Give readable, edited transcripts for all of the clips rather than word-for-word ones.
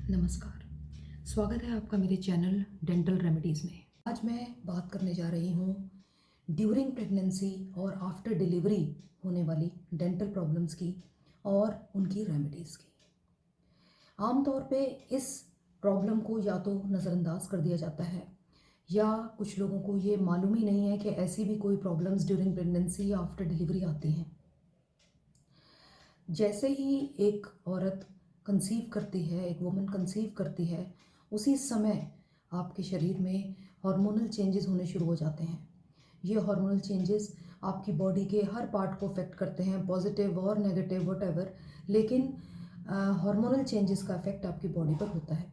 नमस्कार। स्वागत है आपका मेरे चैनल डेंटल रेमेडीज़ में। आज मैं बात करने जा रही हूँ ड्यूरिंग प्रेगनेंसी और आफ्टर डिलीवरी होने वाली डेंटल प्रॉब्लम्स की और उनकी रेमेडीज़ की। आमतौर पे इस प्रॉब्लम को या तो नज़रअंदाज कर दिया जाता है या कुछ लोगों को ये मालूम ही नहीं है कि ऐसी भी कोई प्रॉब्लम्स ड्यूरिंग प्रेगनेंसी या आफ्टर डिलीवरी आती हैं। जैसे ही एक औरत कंसीव करती है, एक वुमन कंसीव करती है, उसी समय आपके शरीर में हार्मोनल चेंजेस होने शुरू हो जाते हैं। ये हार्मोनल चेंजेस आपकी बॉडी के हर पार्ट को अफेक्ट करते हैं, पॉजिटिव और नेगेटिव वॉटएवर, लेकिन हार्मोनल चेंजेस का इफेक्ट आपकी बॉडी पर होता है।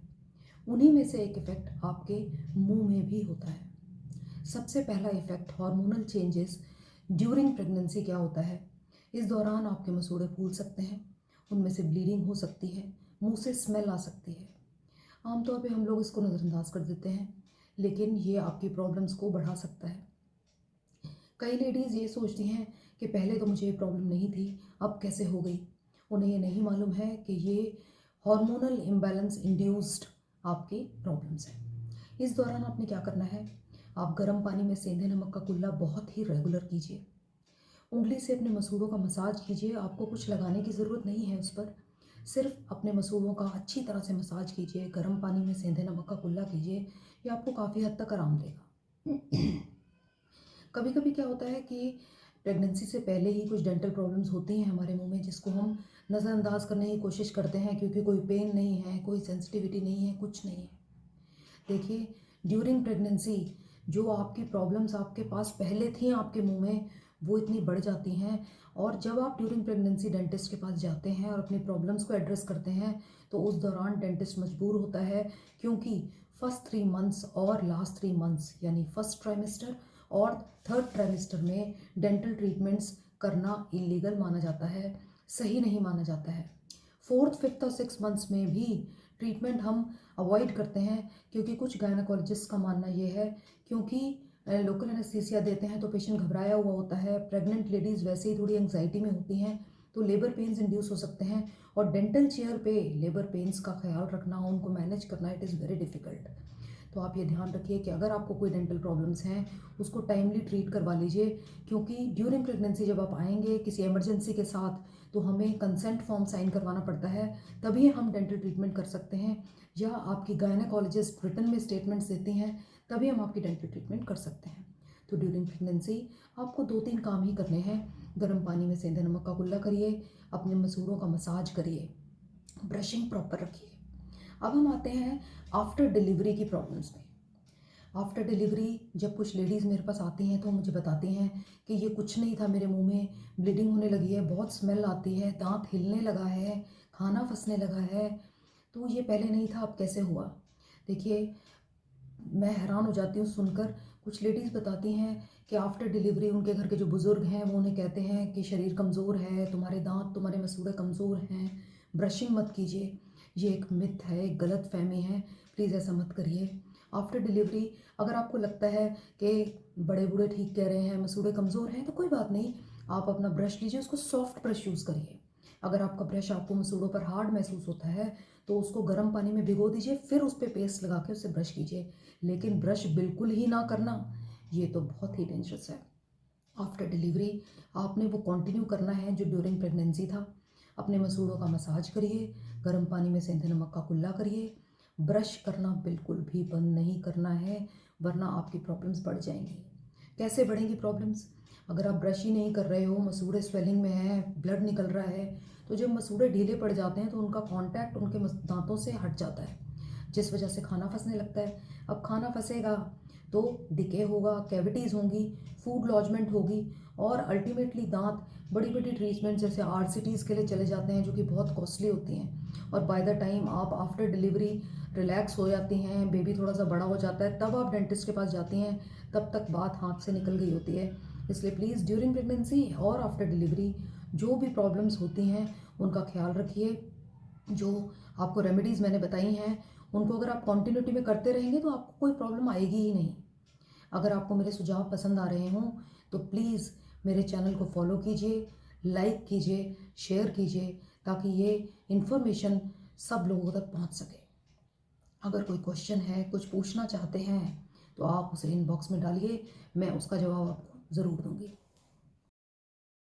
उन्हीं में से एक इफेक्ट आपके मुंह में भी होता है। सबसे पहला effect hormonal changes during pregnancy क्या होता है? इस दौरान आपके मसूड़े फूल सकते हैं, उनमें से ब्लीडिंग हो सकती है, मुंह से स्मेल आ सकती है। आमतौर पे हम लोग इसको नज़रअंदाज कर देते हैं, लेकिन ये आपकी प्रॉब्लम्स को बढ़ा सकता है। कई लेडीज़ ये सोचती हैं कि पहले तो मुझे ये प्रॉब्लम नहीं थी, अब कैसे हो गई। उन्हें ये नहीं मालूम है कि ये हार्मोनल इम्बैलेंस इंड्यूस्ड आपकी प्रॉब्लम्स हैं। इस दौरान आपने क्या करना है? आप गर्म पानी में सेंधे नमक का कुल्ला बहुत ही रेगुलर कीजिए। उंगली से अपने मसूड़ों का मसाज कीजिए। आपको कुछ लगाने की ज़रूरत नहीं है उस पर, सिर्फ अपने मसूड़ों का अच्छी तरह से मसाज कीजिए। गर्म पानी में सेंधे नमक का कुल्ला कीजिए, ये आपको काफ़ी हद तक आराम देगा। कभी कभी क्या होता है कि प्रेगनेंसी से पहले ही कुछ डेंटल प्रॉब्लम्स होती हैं हमारे मुंह में, जिसको हम नज़रअंदाज करने की कोशिश करते हैं क्योंकि कोई पेन नहीं है, कोई सेंसिटिविटी नहीं है, कुछ नहीं है। देखिए, ड्यूरिंग प्रेगनेंसी जो आपकी प्रॉब्लम्स आपके पास पहले थी आपके मुंह में, वो इतनी बढ़ जाती हैं। और जब आप ड्यूरिंग प्रेगनेंसी डेंटिस्ट के पास जाते हैं और अपनी प्रॉब्लम्स को एड्रेस करते हैं, तो उस दौरान डेंटिस्ट मजबूर होता है, क्योंकि फर्स्ट 3 मंथ्स और लास्ट 3 मंथ्स यानी फर्स्ट ट्राइमेस्टर और थर्ड ट्राइमेस्टर में डेंटल ट्रीटमेंट्स करना इलीगल माना जाता है, सही नहीं माना जाता है। फोर्थ, फिफ्थ और सिक्स मंथ्स में भी ट्रीटमेंट हम अवॉइड करते हैं, क्योंकि कुछ गायनाकोलॉजिस्ट का मानना ये है, क्योंकि लोकल एनेस्थीसिया देते हैं तो पेशेंट घबराया हुआ होता है। प्रेग्नेंट लेडीज़ वैसे ही थोड़ी एंग्जाइटी में होती हैं, तो लेबर पेन्स इंड्यूस हो सकते हैं, और डेंटल चेयर पे लेबर पेन्स का ख्याल रखना, उनको मैनेज करना, इट इज़ वेरी डिफ़िकल्ट। तो आप ये ध्यान रखिए कि अगर आपको कोई डेंटल प्रॉब्लम्स हैं, उसको टाइमली ट्रीट करवा लीजिए, क्योंकि ड्यूरिंग प्रेगनेंसी जब आप आएंगे किसी इमरजेंसी के साथ, तो हमें कंसेंट फॉर्म साइन करवाना पड़ता है, तभी हम डेंटल ट्रीटमेंट कर सकते हैं, या आपकी गायनेकोलॉजिस्ट रिटन में स्टेटमेंट्स देती हैं, तभी हम आपकी डेंटल ट्रीटमेंट कर सकते हैं। तो ड्यूरिंग प्रेगनेंसी आपको 2-3 काम ही करने हैं। गर्म पानी में सेंधे नमक का कुल्ला करिए, अपने मसूड़ों का मसाज करिए, ब्रशिंग प्रॉपर रखिए। अब हम आते हैं आफ्टर डिलीवरी की प्रॉब्लम्स में। आफ्टर डिलीवरी जब कुछ लेडीज़ मेरे पास आती हैं तो मुझे बताती हैं कि ये कुछ नहीं था, मेरे मुंह में ब्लीडिंग होने लगी है, बहुत स्मेल आती है, दांत हिलने लगा है, खाना फंसने लगा है, तो ये पहले नहीं था, अब कैसे हुआ? देखिए, मैं हैरान हो जाती हूँ सुनकर। कुछ लेडीज़ बताती हैं कि आफ्टर डिलीवरी उनके घर के जो बुज़ुर्ग हैं वो उन्हें कहते हैं कि शरीर कमज़ोर है, तुम्हारे दांत, तुम्हारे मसूड़े कमज़ोर हैं, ब्रशिंग मत कीजिए। ये एक मिथ है, एक गलत फहमी है, प्लीज़ ऐसा मत करिए। आफ्टर डिलीवरी अगर आपको लगता है कि बड़े बूढ़े ठीक कह रहे हैं, मसूड़े कमज़ोर हैं, तो कोई बात नहीं, आप अपना ब्रश लीजिए, उसको सॉफ्ट ब्रश यूज़ करिए। अगर आपका ब्रश आपको मसूड़ों पर हार्ड महसूस होता है, तो उसको गर्म पानी में भिगो दीजिए, फिर उस पर पेस्ट लगा के उससे ब्रश कीजिए। लेकिन ब्रश बिल्कुल ही ना करना, ये तो बहुत ही डेंजरस है। आफ्टर डिलीवरी आपने वो कंटिन्यू करना है जो ड्यूरिंग प्रेगनेंसी था। अपने मसूड़ों का मसाज करिए, गर्म पानी में सेंधे नमक का कुल्ला करिए, ब्रश करना बिल्कुल भी बंद नहीं करना है, वरना आपकी प्रॉब्लम्स बढ़ जाएंगी। कैसे बढ़ेंगी प्रॉब्लम्स? अगर आप ब्रश ही नहीं कर रहे हो, मसूड़े स्वेलिंग में है, ब्लड निकल रहा है, तो जब मसूड़े ढीले पड़ जाते हैं तो उनका कांटेक्ट उनके दांतों से हट जाता है, जिस वजह से खाना फंसने लगता है। अब खाना फंसेगा तो डिके होगा, कैविटीज़ होंगी, फूड लॉजमेंट होगी, और अल्टीमेटली दांत बड़ी बड़ी ट्रीटमेंट जैसे आरसीटीज़ के लिए चले जाते हैं, जो कि बहुत कॉस्टली होती हैं। और बाय द टाइम आप आफ्टर डिलीवरी रिलैक्स हो जाती हैं, बेबी थोड़ा सा बड़ा हो जाता है, तब आप डेंटिस्ट के पास जाती हैं, तब तक बात हाथ से निकल गई होती है। इसलिए प्लीज़ ड्यूरिंग प्रेगनेंसी और आफ्टर डिलीवरी जो भी प्रॉब्लम्स होती हैं उनका ख्याल रखिए। जो आपको रेमेडीज़ मैंने बताई हैं, उनको अगर आप कॉन्टिन्यूटी में करते रहेंगे तो आपको कोई प्रॉब्लम आएगी ही नहीं। अगर आपको मेरे सुझाव पसंद आ रहे हों तो प्लीज़ मेरे चैनल को फॉलो कीजिए, लाइक कीजिए, शेयर कीजिए, ताकि ये इन्फॉर्मेशन सब लोगों तक पहुंच सके। अगर कोई क्वेश्चन है, कुछ पूछना चाहते हैं, तो आप उसे इनबॉक्स में डालिए, मैं उसका जवाब आपको ज़रूर दूँगी।